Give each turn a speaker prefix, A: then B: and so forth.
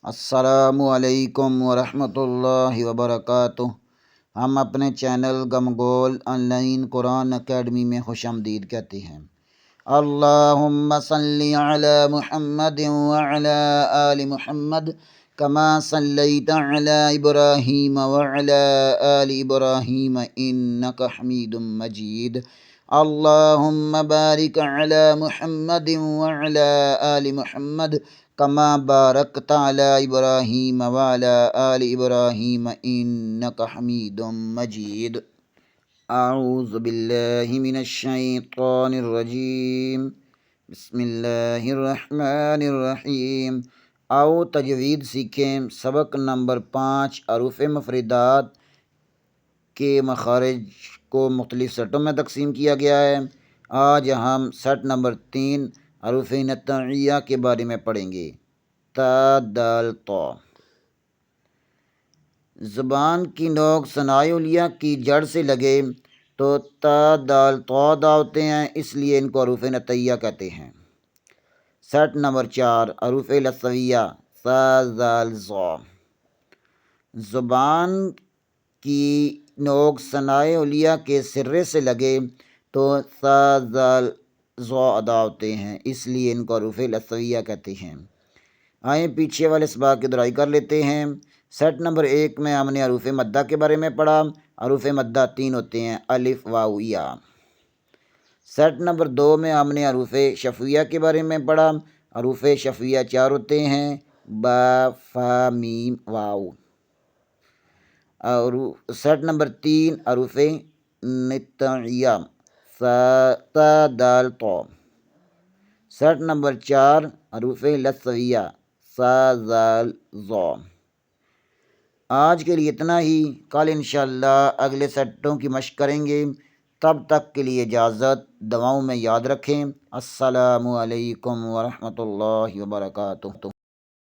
A: السلام علیکم ورحمۃ اللہ وبرکاتہ۔ ہم اپنے چینل گمگول آن لائن قرآن اکیڈمی میں خوش آمدید کہتے ہیں۔ اللہم صلی علی محمد وعلی آل محمد کما صلیت علی ابراہیم وعلی آل ابراہیم انک حمید مجید۔ اللہم بارک علی محمد وعلی آل محمد کما بارکت علی ابراہیم وعلی آل ابراہیم انک حمید مجید۔ اعوذ باللہ من الشیطان الرجیم، بسم اللہ الرحمن الرحیم۔ آؤ تجوید سیکھیں۔ سبق نمبر 5، حروف مفردات کے مخارج کو مختلف سیٹوں میں تقسیم کیا گیا ہے۔ آج ہم سیٹ نمبر 3 حروف نطعیہ کے بارے میں پڑھیں گے۔ تا دال طا۔ زبان کی نوک ثنائے علیہ کی جڑ سے لگے تو تا دال طا ادا ہوتے ہیں، اس لیے ان کو حروف نطعیہ کہتے ہیں۔ سیٹ نمبر 4 حروف لثویہ ثا ذال ظا۔ زبان کی نوک ثنائے علیہ کے سرے سے لگے تو ثا ذال ظا ادا ہوتے ہیں، اس لیے ان کو حروف لثویہ کہتے ہیں۔ آئیں پیچھے والے اسباق کی دہرائی کر لیتے ہیں۔ سیٹ نمبر 1 میں ہم نے حروف مدہ کے بارے میں پڑھا۔ حروف مدہ 3 ہوتے ہیں، الف واو یا۔ سیٹ نمبر 2 میں ہم نے حروف شفویہ کے بارے میں پڑھا۔ حروف شفویہ 4 ہوتے ہیں، با فا میم واو۔ اور سیٹ نمبر 3 حروف نطعیہ تا دال طا۔ سیٹ نمبر 4 حروف لثویہ ثا ذال ظا۔ آج کے لیے اتنا ہی، کل انشاءاللہ اگلے سیٹوں کی مشق کریں گے۔ تب تک کے لیے اجازت، دعاؤں میں یاد رکھیں۔ السلام علیکم ورحمۃ اللہ وبرکاتہ۔